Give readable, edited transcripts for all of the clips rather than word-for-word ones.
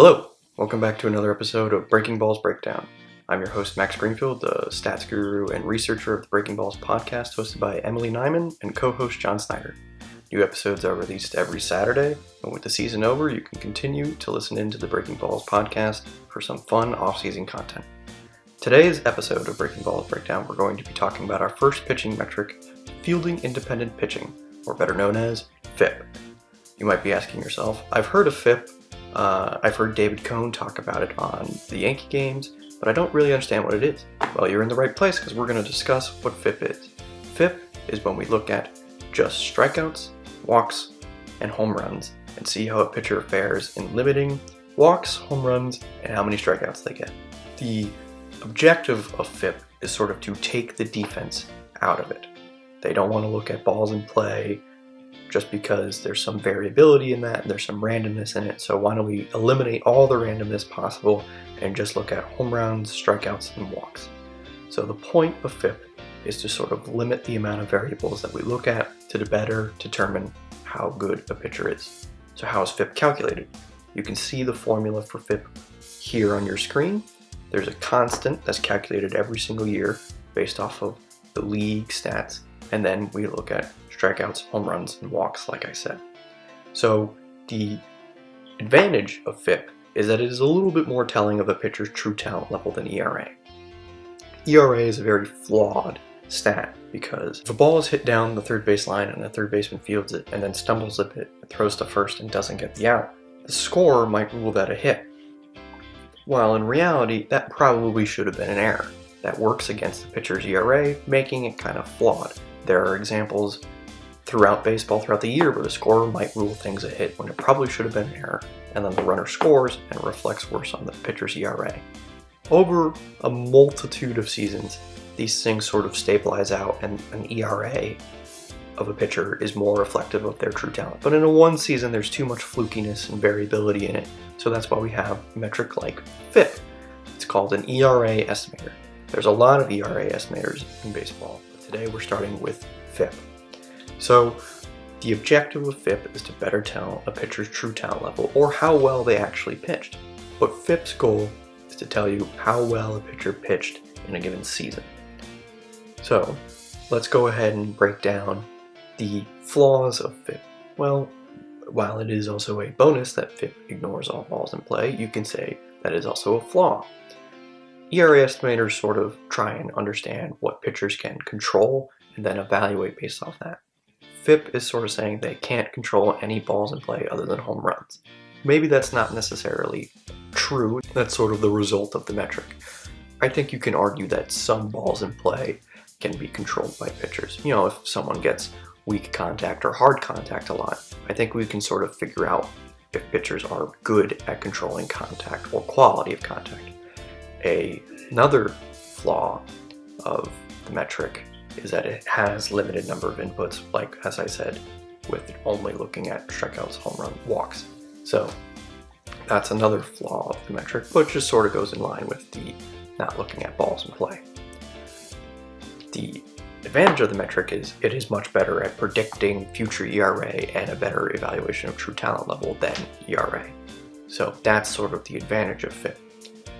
Hello, welcome back to another episode of Breaking Balls Breakdown. I'm your host, Max Greenfield, the stats guru and researcher of the Breaking Balls podcast, hosted by Emily Nyman and co-host John Snyder. New episodes are released every Saturday, and with the season over, you can continue to listen into the Breaking Balls podcast for some fun off-season content. Today's episode of Breaking Balls Breakdown, we're going to be talking about our first pitching metric, fielding independent pitching, or better known as FIP. You might be asking yourself, I've heard of FIP. I've heard David Cohn talk about it on the Yankee games, but I don't really understand what it is. Well, you're in the right place because we're going to discuss what FIP is. FIP is when we look at just strikeouts, walks, and home runs and see how a pitcher fares in limiting walks, home runs, and how many strikeouts they get. The objective of FIP is sort of to take the defense out of it. They don't want to look at balls in play just because there's some variability in that and there's some randomness in it. So why don't we eliminate all the randomness possible and just look at home runs, strikeouts, and walks. So the point of FIP is to sort of limit the amount of variables that we look at to better determine how good a pitcher is. So how is FIP calculated? You can see the formula for FIP here on your screen. There's a constant that's calculated every single year based off of the league stats, and then we look at strikeouts, home runs, and walks, like I said. So the advantage of FIP is that it is a little bit more telling of a pitcher's true talent level than ERA. ERA is a very flawed stat because if a ball is hit down the third base line and the third baseman fields it and then stumbles a bit, throws to first and doesn't get the out, the scorer might rule that a hit. While in reality, that probably should have been an error. That works against the pitcher's ERA, making it kind of flawed. There are examples throughout baseball throughout the year where the scorer might rule things a hit when it probably should have been an error, and then the runner scores and it reflects worse on the pitcher's ERA. Over a multitude of seasons, these things sort of stabilize out and an ERA of a pitcher is more reflective of their true talent. But in a one season, there's too much flukiness and variability in it, so that's why we have a metric like FIP. It's called an ERA estimator. There's a lot of ERA estimators in baseball, but today we're starting with FIP. So the objective of FIP is to better tell a pitcher's true talent level or how well they actually pitched. But FIP's goal is to tell you how well a pitcher pitched in a given season. So let's go ahead and break down the flaws of FIP. Well, while it is also a bonus that FIP ignores all balls in play, you can say that is also a flaw. ERA estimators sort of try and understand what pitchers can control and then evaluate based off that. FIP is sort of saying they can't control any balls in play other than home runs. Maybe that's not necessarily true. That's sort of the result of the metric. I think you can argue that some balls in play can be controlled by pitchers. You know, if someone gets weak contact or hard contact a lot, I think we can sort of figure out if pitchers are good at controlling contact or quality of contact. Another flaw of the metric is that it has limited number of inputs, like as I said, with only looking at strikeouts, home run, walks. So that's another flaw of the metric, but just sort of goes in line with the not looking at balls in play. The advantage of the metric is it is much better at predicting future ERA and a better evaluation of true talent level than ERA. So that's sort of the advantage of FIP.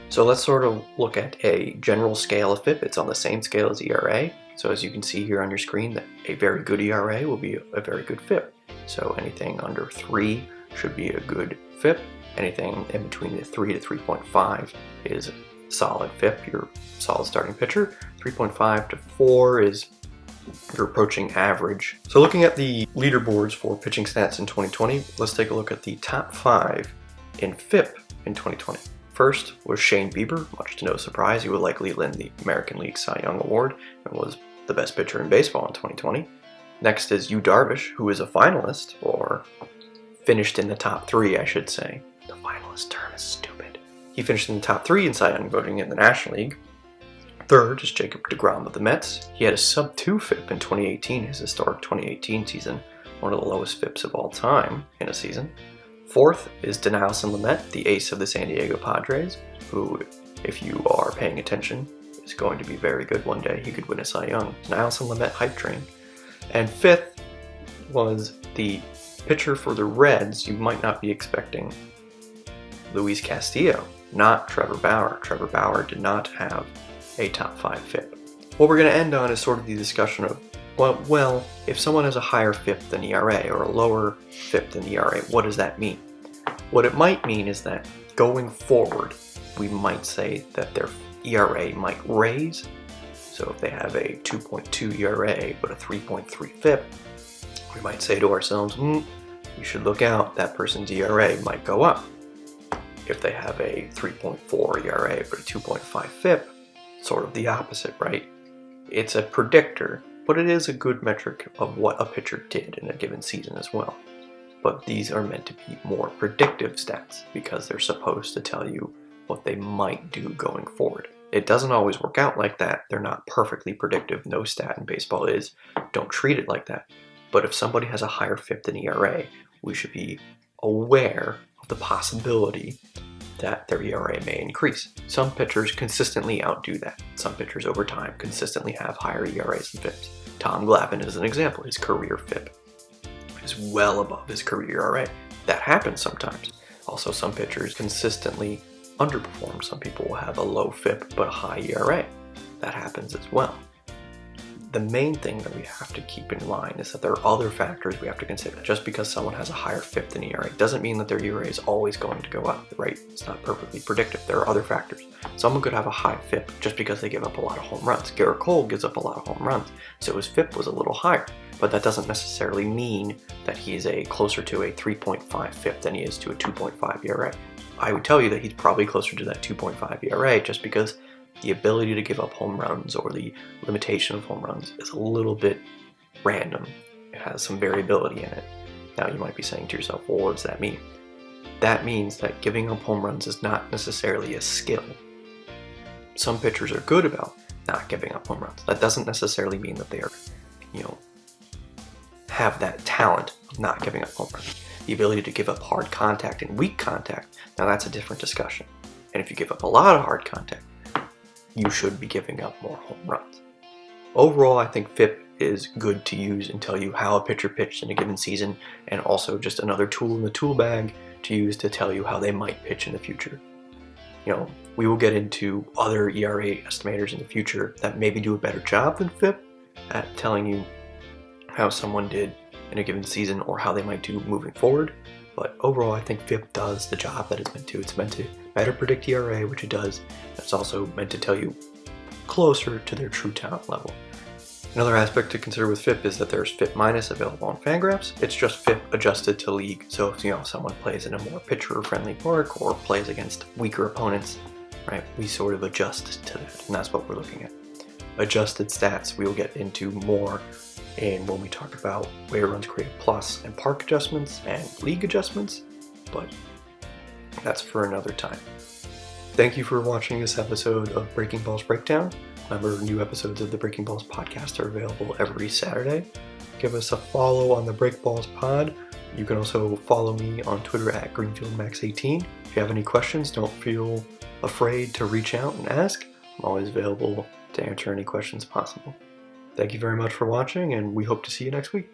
So let's sort of look at a general scale of FIP. It's on the same scale as ERA. So as you can see here on your screen, that a very good ERA will be a very good FIP. So anything under 3 should be a good FIP. Anything in between the 3 to 3.5 is solid FIP, your solid starting pitcher. 3.5 to 4 is you're approaching average. So looking at the leaderboards for pitching stats in 2020, let's take a look at the top 5 in FIP in 2020. First was Shane Bieber. Much to no surprise, he would likely win the American League Cy Young Award and was the best pitcher in baseball in 2020. Next is Yu Darvish, who is a finalist, or finished in the top 3, I should say. The finalist term is stupid. He finished in the top 3 in Cy Young voting in the National League. Third is Jacob deGrom of the Mets. He had a sub-2 FIP in 2018, his historic 2018 season, one of the lowest FIPs of all time in a season. Fourth is Dinelson Lamet, the ace of the San Diego Padres, who, if you are paying attention, is going to be very good one day. He could win a Cy Young. Dinelson Lamet hype train. And fifth was the pitcher for the Reds you might not be expecting Luis Castillo, not Trevor Bauer. Trevor Bauer did not have a top 5 FIP. What we're going to end on is sort of the discussion of, well, if someone has a higher FIP than ERA or a lower FIP than ERA, what does that mean? What it might mean is that going forward, we might say that their ERA might raise. So if they have a 2.2 ERA but a 3.3 FIP, we might say to ourselves, you should look out, that person's ERA might go up. If they have a 3.4 ERA but a 2.5 FIP, sort of the opposite, right? It's a predictor, but it is a good metric of what a pitcher did in a given season as well. But these are meant to be more predictive stats because they're supposed to tell you what they might do going forward. It doesn't always work out like that. They're not perfectly predictive. No stat in baseball is. Don't treat it like that. But if somebody has a higher FIP than ERA, we should be aware of the possibility that their ERA may increase. Some pitchers consistently outdo that. Some pitchers over time consistently have higher ERAs and FIPs. Tom Glavine is an example. His career FIP is well above his career ERA. That happens sometimes. Also, some pitchers consistently underperform. Some people will have a low FIP but a high ERA. That happens as well. The main thing that we have to keep in mind is that there are other factors we have to consider. Just because someone has a higher FIP than ERA doesn't mean that their ERA is always going to go up, right? It's not perfectly predictive. There are other factors. Someone could have a high FIP just because they give up a lot of home runs. Garrett Cole gives up a lot of home runs, so his FIP was a little higher. But that doesn't necessarily mean that he's closer to a 3.5 FIP than he is to a 2.5 ERA. I would tell you that he's probably closer to that 2.5 ERA just because the ability to give up home runs or the limitation of home runs is a little bit random. It has some variability in it. Now you might be saying to yourself, well, what does that mean? That means that giving up home runs is not necessarily a skill. Some pitchers are good about not giving up home runs. That doesn't necessarily mean that they are, have that talent of not giving up home runs. The ability to give up hard contact and weak contact, now that's a different discussion. And if you give up a lot of hard contact, you should be giving up more home runs. Overall, I think FIP is good to use and tell you how a pitcher pitched in a given season, and also just another tool in the tool bag to use to tell you how they might pitch in the future. We will get into other ERA estimators in the future that maybe do a better job than FIP at telling you how someone did in a given season or how they might do moving forward. But overall, I think FIP does the job that it's meant to. It's meant to better predict ERA, which it does. It's also meant to tell you closer to their true talent level. Another aspect to consider with FIP is that there's FIP minus available on Fangraphs. It's just FIP adjusted to league. So if someone plays in a more pitcher-friendly park or plays against weaker opponents, right, we sort of adjust to that, and that's what we're looking at. Adjusted stats we will get into more and when we talk about weighted runs created plus and park adjustments and league adjustments, but that's for another time. Thank you for watching this episode of Breaking Balls Breakdown. Remember, new episodes of the Breaking Balls podcast are available every Saturday. Give us a follow on the Break Balls pod. You can also follow me on Twitter at GreenfieldMax18. If you have any questions, don't feel afraid to reach out and ask. I'm always available to answer any questions possible. Thank you very much for watching, and we hope to see you next week.